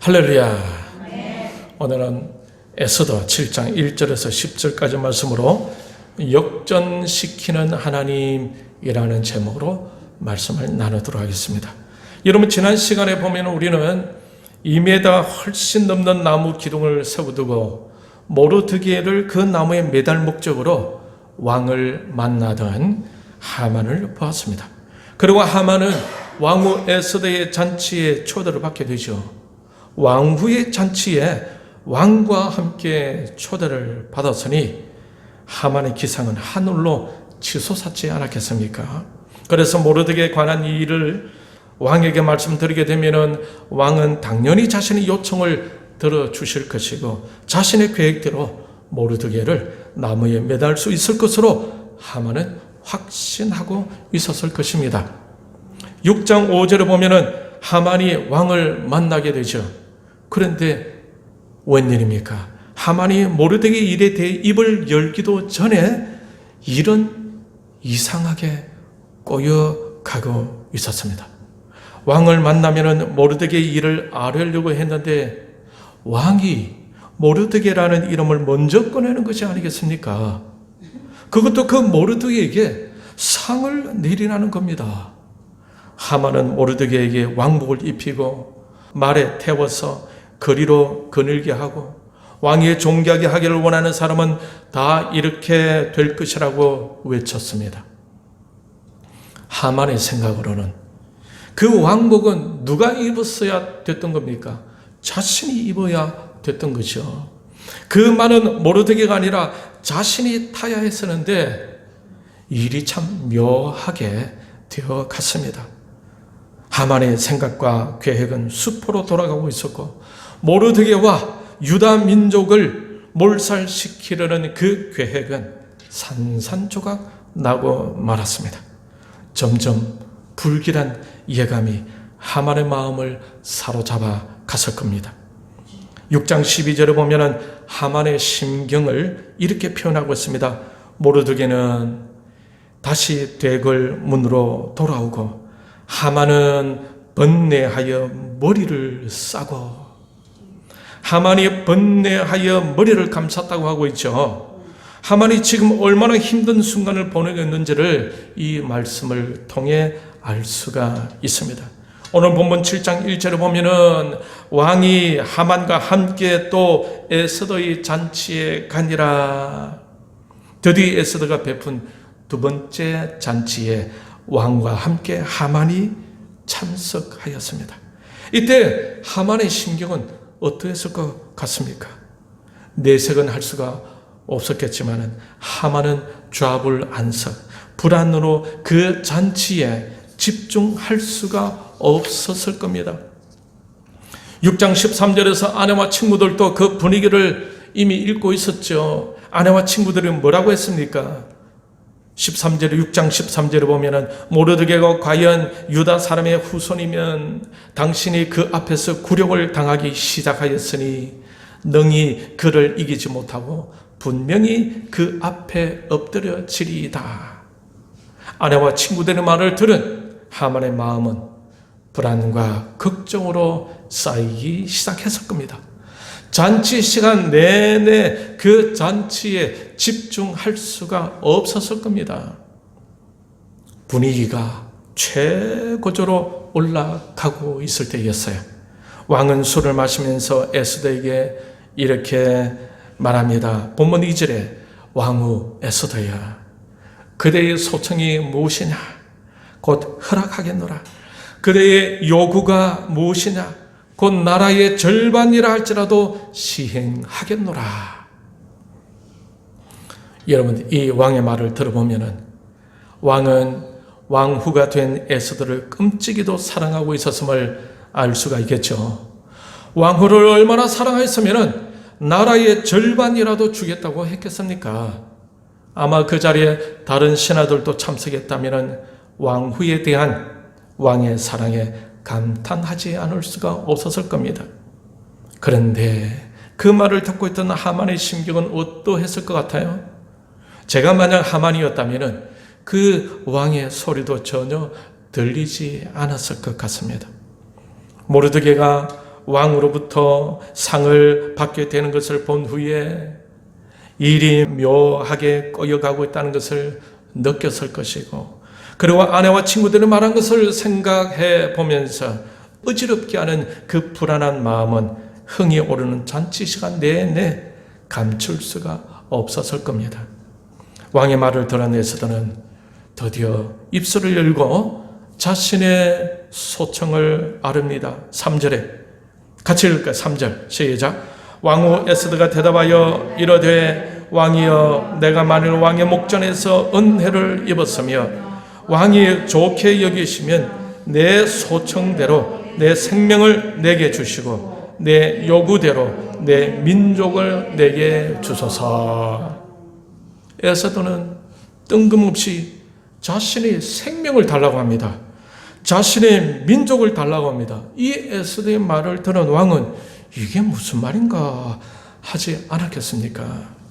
할렐루야. 오늘은 에스더 7장 1절에서 10절까지 말씀으로 역전시키는 하나님이라는 제목으로 말씀을 나누도록 하겠습니다. 여러분, 지난 시간에 보면 우리는 2m 훨씬 넘는 나무 기둥을 세워두고 모르드게를 그 나무에 매달 목적으로 왕을 만나던 하만을 보았습니다. 그리고 하만은 왕후 에스더의 잔치에 초대를 받게 되죠. 왕후의 잔치에 왕과 함께 초대를 받았으니 하만의 기상은 하늘로 치솟았지 않았겠습니까? 그래서 모르드게에 관한 이 일을 왕에게 말씀드리게 되면은 왕은 당연히 자신의 요청을 들어주실 것이고 자신의 계획대로 모르드게를 나무에 매달 수 있을 것으로 하만은 확신하고 있었을 것입니다. 6장 5절에 보면은 하만이 왕을 만나게 되죠. 그런데 웬일입니까? 하만이 모르드게 일에 대해 입을 열기도 전에 일은 이상하게 꼬여가고 있었습니다. 왕을 만나면은 모르드게의 일을 아뢰려고 했는데 왕이 모르드게라는 이름을 먼저 꺼내는 것이 아니겠습니까? 그것도 그 모르드게에게 상을 내리라는 겁니다. 하만은 모르드게에게 왕복을 입히고 말에 태워서 거리로 거닐게 하고 왕의 존귀하게 하기를 원하는 사람은 다 이렇게 될 것이라고 외쳤습니다. 하만의 생각으로는 그 왕복은 누가 입었어야 됐던 겁니까? 자신이 입어야 됐던 거죠. 그 말은 모르드게가 아니라 자신이 타야 했었는데 일이 참 묘하게 되어 갔습니다. 하만의 생각과 계획은 수포로 돌아가고 있었고 모르드게와 유다 민족을 몰살시키려는 그 계획은 산산조각 나고 말았습니다. 점점 불길한 예감이 하만의 마음을 사로잡아 갔을 겁니다. 6장 12절에 보면은 하만의 심경을 이렇게 표현하고 있습니다. 모르드게는 다시 대궐 문으로 돌아오고 하만은 번뇌하여 머리를 싸고, 하만이 번뇌하여 머리를 감쌌다고 하고 있죠. 하만이 지금 얼마나 힘든 순간을 보내고 있는지를 이 말씀을 통해 알 수가 있습니다. 오늘 본문 7장 1절에 보면은 왕이 하만과 함께 또 에스더의 잔치에 가니라. 드디어 에스더가 베푼 두 번째 잔치에 왕과 함께 하만이 참석하였습니다. 이때 하만의 심경은 어떠했을 것 같습니까? 내색은 할 수가 없었겠지만 하만은 좌불안석, 불안으로 그 잔치에 집중할 수가 없었을 겁니다. 6장 13절에서 아내와 친구들도 그 분위기를 이미 읽고 있었죠. 아내와 친구들이 뭐라고 했습니까? 13절에 6장 13절에 보면은 모르드게가 과연 유다 사람의 후손이면 당신이 그 앞에서 굴욕을 당하기 시작하였으니 능히 그를 이기지 못하고 분명히 그 앞에 엎드려지리이다. 아내와 친구들의 말을 들은 하만의 마음은 불안과 걱정으로 쌓이기 시작했을 겁니다. 잔치 시간 내내 그 잔치에 집중할 수가 없었을 겁니다. 분위기가 최고조로 올라가고 있을 때였어요. 왕은 술을 마시면서 에스더에게 이렇게 말합니다. 본문 2절에 왕후 에스더야, 그대의 소청이 무엇이냐? 곧 허락하겠노라. 그대의 요구가 무엇이냐? 곧 나라의 절반이라 할지라도 시행하겠노라. 여러분, 이 왕의 말을 들어보면은 왕은 왕후가 된 에스더를 끔찍이도 사랑하고 있었음을 알 수가 있겠죠. 왕후를 얼마나 사랑했으면은 나라의 절반이라도 주겠다고 했겠습니까? 아마 그 자리에 다른 신하들도 참석했다면은 왕후에 대한 왕의 사랑에 감탄하지 않을 수가 없었을 겁니다. 그런데 그 말을 듣고 있던 하만의 심경은 어떠했을 것 같아요? 제가 만약 하만이었다면 그 왕의 소리도 전혀 들리지 않았을 것 같습니다. 모르드게가 왕으로부터 상을 받게 되는 것을 본 후에 일이 묘하게 꼬여가고 있다는 것을 느꼈을 것이고, 그리고 아내와 친구들이 말한 것을 생각해 보면서 어지럽게 하는 그 불안한 마음은 흥이 오르는 잔치 시간 내내 감출 수가 없었을 겁니다. 왕의 말을 들은 에스더는 드디어 입술을 열고 자신의 소청을 아릅니다. 3절에 같이 읽을까요? 3절 시작. 왕후 에스더가 대답하여 이르되 왕이여, 내가 만일 왕의 목전에서 은혜를 입었으며 왕이 좋게 여기시면 내 소청대로 내 생명을 내게 주시고 내 요구대로 내 민족을 내게 주소서. 에스더는 뜬금없이 자신의 생명을 달라고 합니다. 자신의 민족을 달라고 합니다. 이 에스더의 말을 들은 왕은 이게 무슨 말인가 하지 않았겠습니까?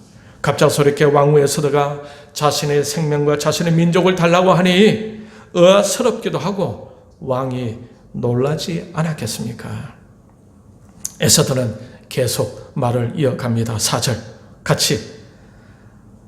갑작스럽게 왕후 에스더가 자신의 생명과 자신의 민족을 달라고 하니 의아스럽기도 하고 왕이 놀라지 않았겠습니까? 에스더는 계속 말을 이어갑니다. 4절 같이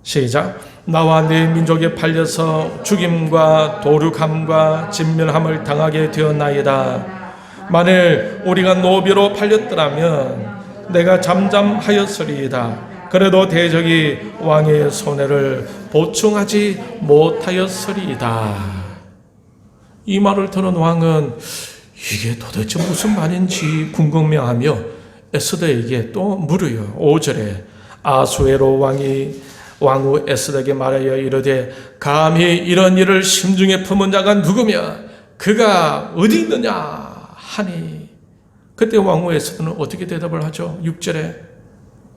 시작. 나와 내 민족에 팔려서 죽임과 도륙함과 진멸함을 당하게 되었나이다. 만일 우리가 노비로 팔렸더라면 내가 잠잠하였으리이다. 그래도 대적이 왕의 손해를 보충하지 못하였으리이다. 이 말을 들은 왕은 이게 도대체 무슨 말인지 궁금해하며 에스더에게 또 물어요. 5절에 아수에로 왕후 에스더에게 말하여 이르되 감히 이런 일을 심중에 품은 자가 누구며 그가 어디 있느냐 하니, 그때 왕후 에스더는 어떻게 대답을 하죠? 6절에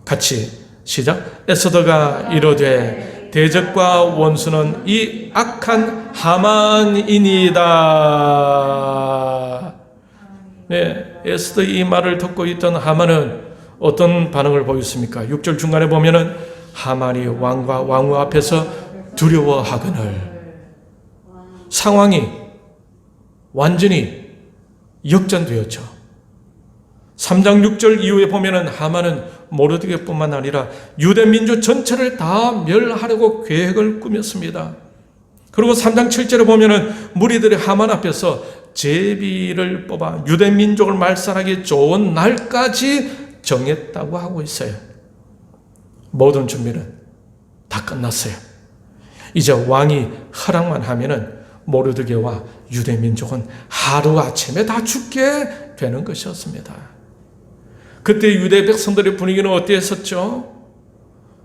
같이 시작. 에스더가 이르되 대적과 원수는 이 악한 하만이니이다. 네, 에스더의 이 말을 듣고 있던 하만은 어떤 반응을 보였습니까? 6절 중간에 보면은 하만이 왕과 왕후 앞에서 두려워하거늘. 상황이 완전히 역전되었죠. 3장 6절 이후에 보면은 하만은 모르드게뿐만 아니라 유대 민족 전체를 다 멸하려고 계획을 꾸몄습니다. 그리고 3장 7절에 보면은 무리들이 하만 앞에서 제비를 뽑아 유대 민족을 말살하기 좋은 날까지 정했다고 하고 있어요. 모든 준비는 다 끝났어요. 이제 왕이 허락만 하면은 모르드게와 유대 민족은 하루아침에 다 죽게 되는 것이었습니다. 그때 유대 백성들의 분위기는 어땠었죠?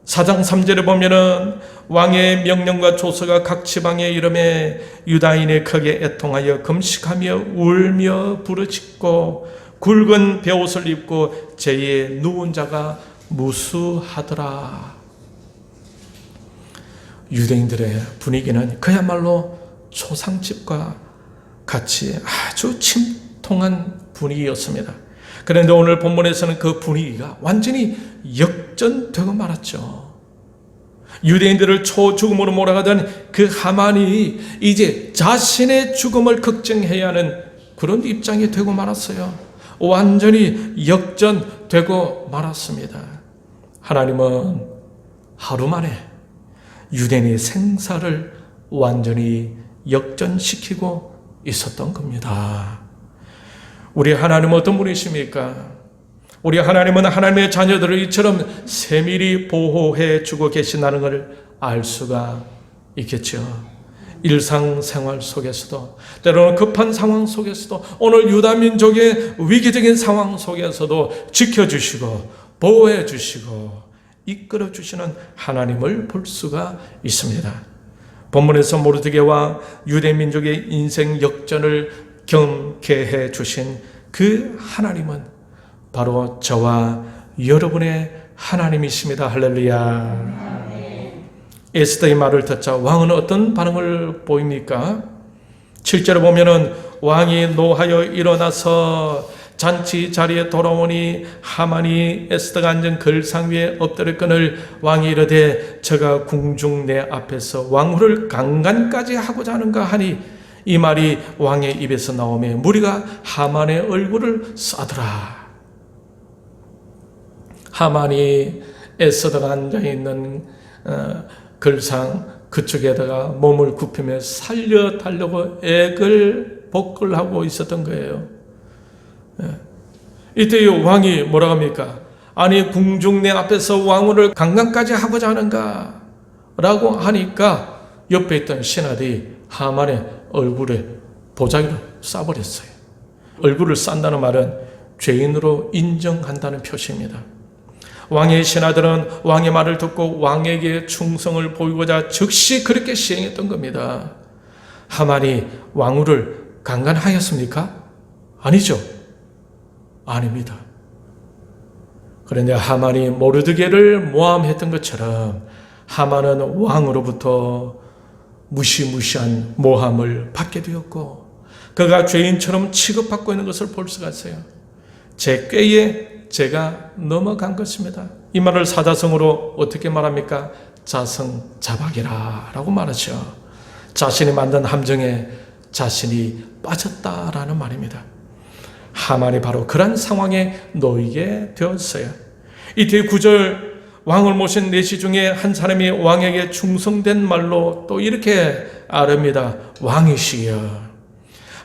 4장 3절에 보면은 왕의 명령과 조서가 각 지방에 이름에 유다인이 크게 애통하여 금식하며 울며 부르짖고 굵은 베옷을 입고 제에 누운 자가 무수하더라. 유대인들의 분위기는 그야말로 초상집과 같이 아주 침통한 분위기였습니다. 그런데 오늘 본문에서는 그 분위기가 완전히 역전되고 말았죠. 유대인들을 초죽음으로 몰아가던 그 하만이 이제 자신의 죽음을 걱정해야 하는 그런 입장이 되고 말았어요. 완전히 역전되고 말았습니다. 하나님은 하루 만에 유대인의 생사를 완전히 역전시키고 있었던 겁니다. 우리 하나님은 어떤 분이십니까? 우리 하나님은 하나님의 자녀들을 이처럼 세밀히 보호해 주고 계신다는 것을 알 수가 있겠죠. 일상생활 속에서도, 때로는 급한 상황 속에서도, 오늘 유다 민족의 위기적인 상황 속에서도 지켜주시고 보호해 주시고 이끌어 주시는 하나님을 볼 수가 있습니다. 본문에서 모르드게와 유대 민족의 인생 역전을 경계해 주신 그 하나님은 바로 저와 여러분의 하나님이십니다. 할렐루야. 에스더의 말을 듣자 왕은 어떤 반응을 보입니까? 7절에 보면은 왕이 노하여 일어나서 잔치 자리에 돌아오니 하만이 에스더가 앉은 글상 위에 엎드렸거늘 왕이 이르되 저가 궁중 내 앞에서 왕후를 강간까지 하고자 하는가 하니, 이 말이 왕의 입에서 나오며 무리가 하만의 얼굴을 싸더라. 하만이 에스더가 앉아있는 글상 그쪽에다가 몸을 굽히며 살려달라고 애를 복걸하고 있었던 거예요. 이때 왕이 뭐라고 합니까? 아니 궁중 내 앞에서 왕후를 강간까지 하고자 하는가? 라고 하니까 옆에 있던 신하들이 하만의 얼굴에 도자기를 쏴버렸어요. 얼굴을 싼다는 말은 죄인으로 인정한다는 표시입니다. 왕의 신하들은 왕의 말을 듣고 왕에게 충성을 보이고자 즉시 그렇게 시행했던 겁니다. 하만이 왕후를 강간하였습니까? 아니죠. 아닙니다. 그런데 하만이 모르드게를 모함했던 것처럼 하만은 왕으로부터 무시무시한 모함을 받게 되었고 그가 죄인처럼 취급받고 있는 것을 볼 수가 있어요. 제 꾀에 제가 넘어간 것입니다. 이 말을 사자성어로 어떻게 말합니까? 자성자박이라 라고 말하죠. 자신이 만든 함정에 자신이 빠졌다라는 말입니다. 하만이 바로 그런 상황에 놓이게 되었어요. 이 뒤 9절 왕을 모신 내시 중에 한 사람이 왕에게 충성된 말로 또 이렇게 아릅니다. 왕이시여.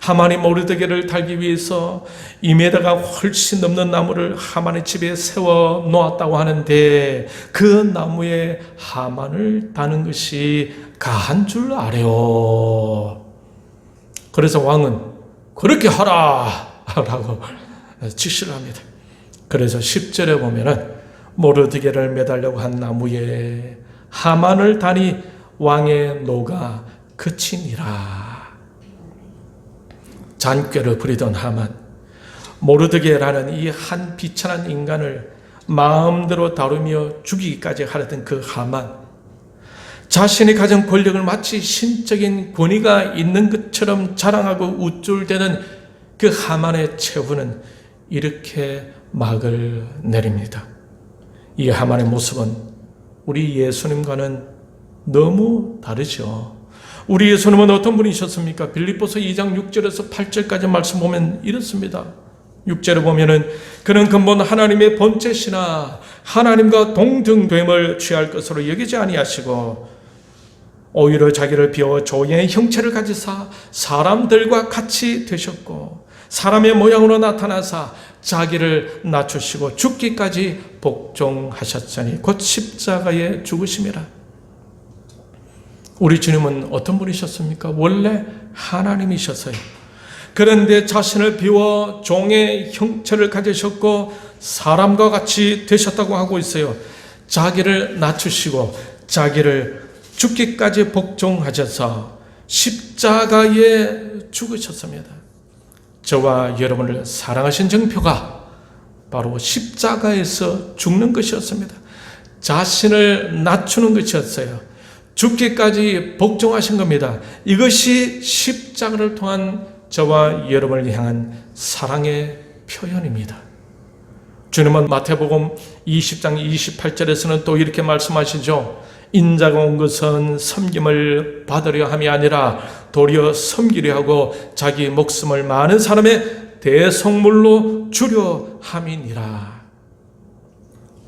하만이 모르드게를 달기 위해서 2m가 훨씬 넘는 나무를 하만의 집에 세워 놓았다고 하는데 그 나무에 하만을 다는 것이 가한 줄 아래요. 그래서 왕은 그렇게 하라 라고 지시를 합니다. 그래서 10절에 보면은 모르드게를 매달려고 한 나무에 하만을 다니 왕의 노가 그치니라. 잔꾀를 부리던 하만, 모르드게라는 이 한 비천한 인간을 마음대로 다루며 죽이기까지 하려던 그 하만, 자신이 가진 권력을 마치 신적인 권위가 있는 것처럼 자랑하고 우쭐대는 그 하만의 최후는 이렇게 막을 내립니다. 이 하만의 모습은 우리 예수님과는 너무 다르죠. 우리 예수님은 어떤 분이셨습니까? 빌립보서 2장 6절에서 8절까지 말씀 보면 이렇습니다. 6절에 보면은 그는 근본 하나님의 본체시나 하나님과 동등됨을 취할 것으로 여기지 아니하시고 오히려 자기를 비워 종의 형체를 가지사 사람들과 같이 되셨고 사람의 모양으로 나타나사 자기를 낮추시고 죽기까지 복종하셨으니 곧 십자가에 죽으심이라. 우리 주님은 어떤 분이셨습니까? 원래 하나님이셨어요. 그런데 자신을 비워 종의 형체를 가지셨고 사람과 같이 되셨다고 하고 있어요. 자기를 낮추시고 자기를 죽기까지 복종하셔서 십자가에 죽으셨습니다. 저와 여러분을 사랑하신 증표가 바로 십자가에서 죽는 것이었습니다. 자신을 낮추는 것이었어요. 죽기까지 복종하신 겁니다. 이것이 십자가를 통한 저와 여러분을 향한 사랑의 표현입니다. 주님은 마태복음 20장 28절에서는 또 이렇게 말씀하시죠. 인자가 온 것은 섬김을 받으려 함이 아니라 도리어 섬기려 하고 자기 목숨을 많은 사람의 대속물로 주려 함이니라.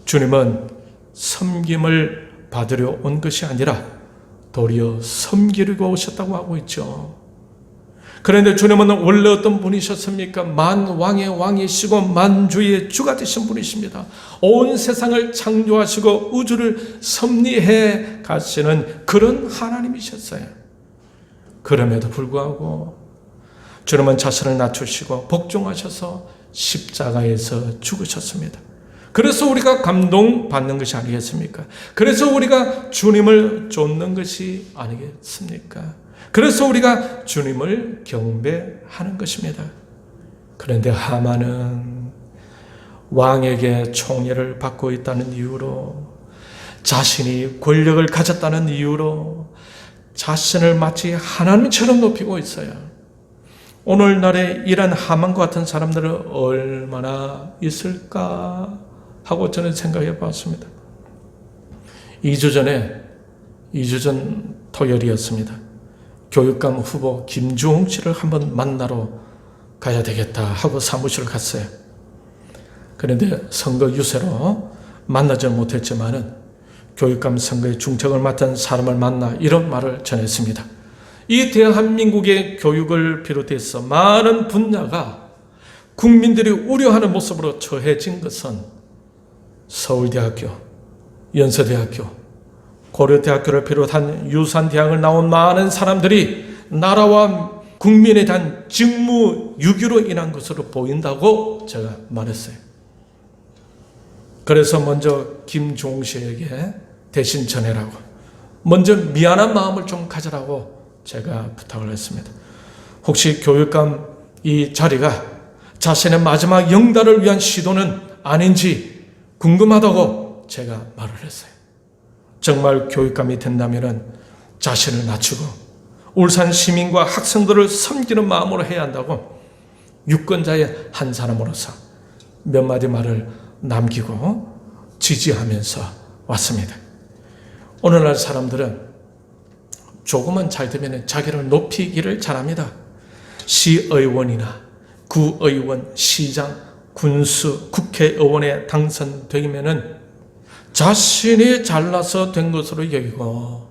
주님은 섬김을 받으려 온 것이 아니라 도리어 섬기려고 오셨다고 하고 있죠. 그런데 주님은 원래 어떤 분이셨습니까? 만왕의 왕이시고 만주의 주가 되신 분이십니다. 온 세상을 창조하시고 우주를 섭리해 가시는 그런 하나님이셨어요. 그럼에도 불구하고 주님은 자신을 낮추시고 복종하셔서 십자가에서 죽으셨습니다. 그래서 우리가 감동받는 것이 아니겠습니까? 그래서 우리가 주님을 쫓는 것이 아니겠습니까? 그래서 우리가 주님을 경배하는 것입니다. 그런데 하만은 왕에게 총애를 받고 있다는 이유로 자신이 권력을 가졌다는 이유로 자신을 마치 하나님처럼 높이고 있어요. 오늘날에 이런 하만과 같은 사람들은 얼마나 있을까 하고 저는 생각해 봤습니다. 2주 전 토요일이었습니다. 교육감 후보 김주홍 씨를 한번 만나러 가야 되겠다 하고 사무실을 갔어요. 그런데 선거 유세로 만나지 못했지만은 교육감 선거의 중책을 맡은 사람을 만나 이런 말을 전했습니다. 이 대한민국의 교육을 비롯해서 많은 분야가 국민들이 우려하는 모습으로 처해진 것은 서울대학교, 연세대학교, 고려대학교를 비롯한 유산대학을 나온 많은 사람들이 나라와 국민에 대한 직무유기로 인한 것으로 보인다고 제가 말했어요. 그래서 먼저 김종우 씨에게 대신 전해라고, 먼저 미안한 마음을 좀 가져라고 제가 부탁을 했습니다. 혹시 교육감 이 자리가 자신의 마지막 영달을 위한 시도는 아닌지 궁금하다고 제가 말을 했어요. 정말 교육감이 된다면 자신을 낮추고 울산 시민과 학생들을 섬기는 마음으로 해야 한다고 유권자의 한 사람으로서 몇 마디 말을 남기고 지지하면서 왔습니다. 오늘날 사람들은 조금은 잘 되면 자기를 높이기를 잘합니다. 시의원이나 구의원, 시장, 군수, 국회의원에 당선되면은 자신이 잘나서 된 것으로 여기고,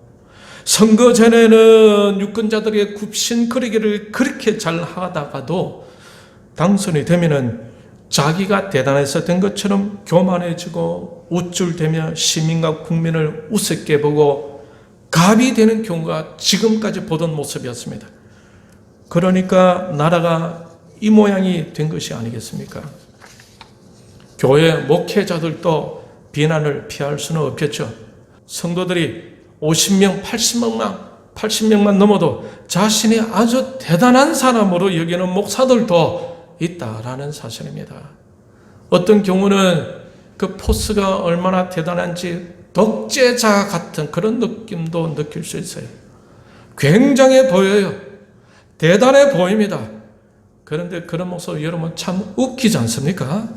선거 전에는 유권자들의 굽신거리기를 그렇게 잘 하다가도 당선이 되면은 자기가 대단해서 된 것처럼 교만해지고 우쭐대며 시민과 국민을 우습게 보고 갑이 되는 경우가 지금까지 보던 모습이었습니다. 그러니까 나라가 이 모양이 된 것이 아니겠습니까? 교회 목회자들도 비난을 피할 수는 없겠죠. 성도들이 50명, 80명만 넘어도 자신이 아주 대단한 사람으로 여기는 목사들도 있다라는 사실입니다. 어떤 경우는 그 포스가 얼마나 대단한지 독재자 같은 그런 느낌도 느낄 수 있어요. 굉장해 보여요. 대단해 보입니다. 그런데 그런 모습 여러분 참 웃기지 않습니까?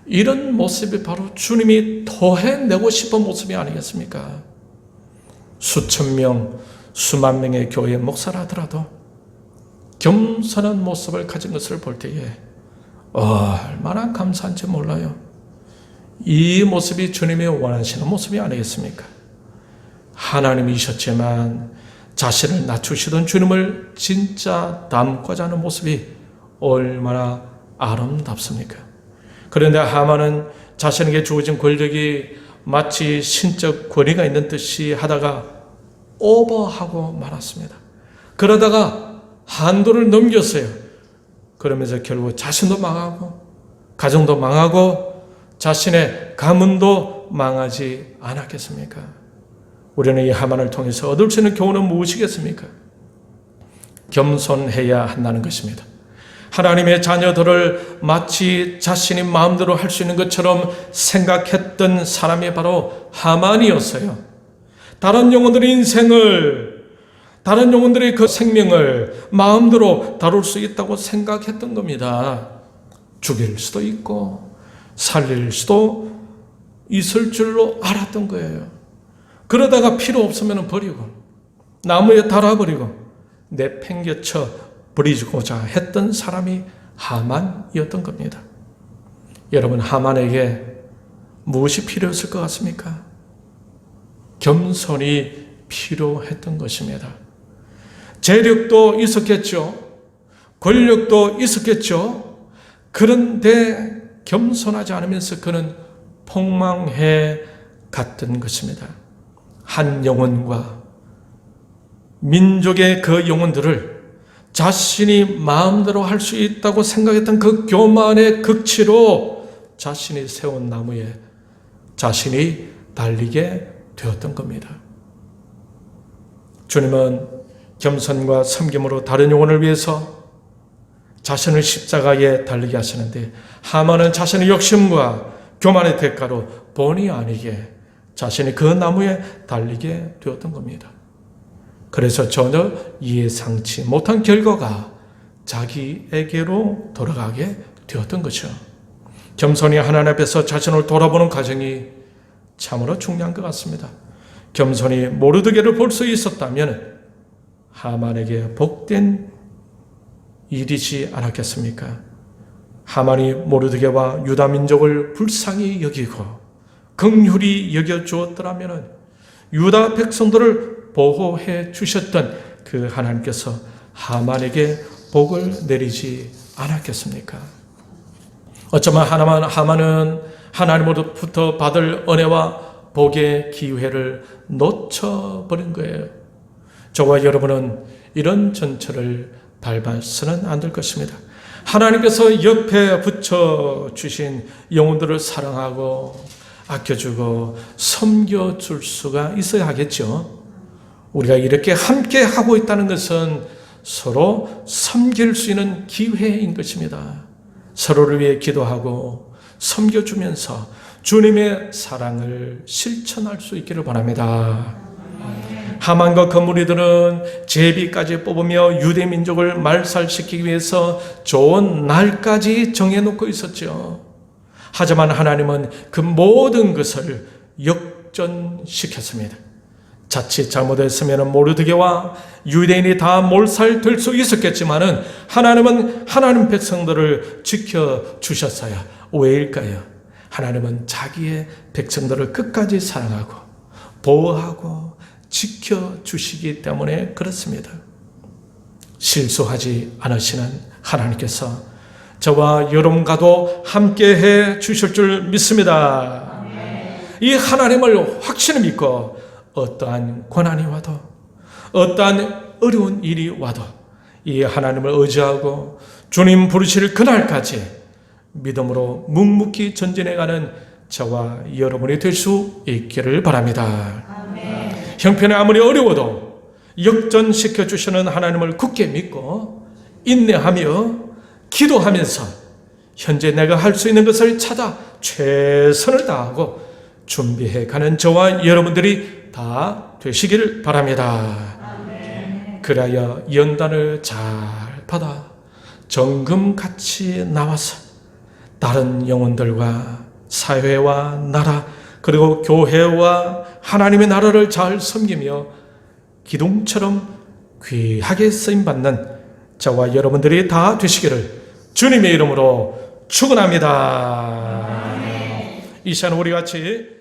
이런 모습이 바로 주님이 토해내고 싶은 모습이 아니겠습니까? 수천 명, 수만 명의 교회 목사라 하더라도 겸손한 모습을 가진 것을 볼 때에 얼마나 감사한지 몰라요. 이 모습이 주님이 원하시는 모습이 아니겠습니까? 하나님이셨지만 자신을 낮추시던 주님을 진짜 닮고자 하는 모습이 얼마나 아름답습니까? 그런데 하만은 자신에게 주어진 권력이 마치 신적 권위가 있는 듯이 하다가 오버하고 말았습니다. 그러다가 한도를 넘겼어요. 그러면서 결국 자신도 망하고 가정도 망하고 자신의 가문도 망하지 않았겠습니까? 우리는 이 하만을 통해서 얻을 수 있는 교훈은 무엇이겠습니까? 겸손해야 한다는 것입니다. 하나님의 자녀들을 마치 자신이 마음대로 할 수 있는 것처럼 생각했던 사람이 바로 하만이었어요. 다른 영혼들의 인생을, 다른 영혼들의 그 생명을 마음대로 다룰 수 있다고 생각했던 겁니다. 죽일 수도 있고 살릴 수도 있을 줄로 알았던 거예요. 그러다가 필요 없으면 버리고 나무에 달아버리고 내팽개쳐 버리고자 했던 사람이 하만이었던 겁니다. 여러분, 하만에게 무엇이 필요했을 것 같습니까? 겸손이 필요했던 것입니다. 재력도 있었겠죠. 권력도 있었겠죠. 그런데 겸손하지 않으면서 그는 폭망해 갔던 것입니다. 한 영혼과 민족의 그 영혼들을 자신이 마음대로 할 수 있다고 생각했던 그 교만의 극치로 자신이 세운 나무에 자신이 달리게 되었던 겁니다. 주님은 겸손과 섬김으로 다른 영혼을 위해서 자신을 십자가에 달리게 하시는데, 하만은 자신의 욕심과 교만의 대가로 본의 아니게 자신이 그 나무에 달리게 되었던 겁니다. 그래서 전혀 예상치 못한 결과가 자기에게로 돌아가게 되었던 거죠. 겸손히 하나님 앞에서 자신을 돌아보는 과정이 참으로 중요한 것 같습니다. 겸손히 모르드게를 볼 수 있었다면 하만에게 복된 일이지 않았겠습니까? 하만이 모르드게와 유다 민족을 불쌍히 여기고 긍휼히 여겨 주었더라면 유다 백성들을 보호해 주셨던 그 하나님께서 하만에게 복을 내리지 않았겠습니까? 어쩌면 하만은 하나님으로부터 받을 은혜와 복의 기회를 놓쳐버린 거예요. 저와 여러분은 이런 전철을 밟아서는 안 될 것입니다. 하나님께서 옆에 붙여주신 영혼들을 사랑하고 아껴주고 섬겨줄 수가 있어야 하겠죠. 우리가 이렇게 함께 하고 있다는 것은 서로 섬길 수 있는 기회인 것입니다. 서로를 위해 기도하고 섬겨주면서 주님의 사랑을 실천할 수 있기를 바랍니다. 하만과 그 무리들은 제비까지 뽑으며 유대 민족을 말살시키기 위해서 좋은 날까지 정해놓고 있었죠. 하지만 하나님은 그 모든 것을 역전시켰습니다. 자칫 잘못했으면 모르드게와 유대인이 다 몰살될 수 있었겠지만은 하나님은 하나님 백성들을 지켜주셨어요. 왜일까요? 하나님은 자기의 백성들을 끝까지 사랑하고 보호하고 지켜주시기 때문에 그렇습니다. 실수하지 않으시는 하나님께서 저와 여러분과도 함께해 주실 줄 믿습니다. 이 하나님을 확신을 믿고 어떠한 고난이 와도 어떠한 어려운 일이 와도 이 하나님을 의지하고 주님 부르실 그날까지 믿음으로 묵묵히 전진해가는 저와 여러분이 될 수 있기를 바랍니다. 아멘. 형편이 아무리 어려워도 역전시켜 주시는 하나님을 굳게 믿고 인내하며 기도하면서 현재 내가 할 수 있는 것을 찾아 최선을 다하고 준비해 가는 저와 여러분들이 다 되시기를 바랍니다. 아멘. 그래야 연단을 잘 받아 정금같이 나와서 다른 영혼들과 사회와 나라 그리고 교회와 하나님의 나라를 잘 섬기며 기둥처럼 귀하게 쓰임받는 저와 여러분들이 다 되시기를 주님의 이름으로 축원합니다. 이 시간 우리 같이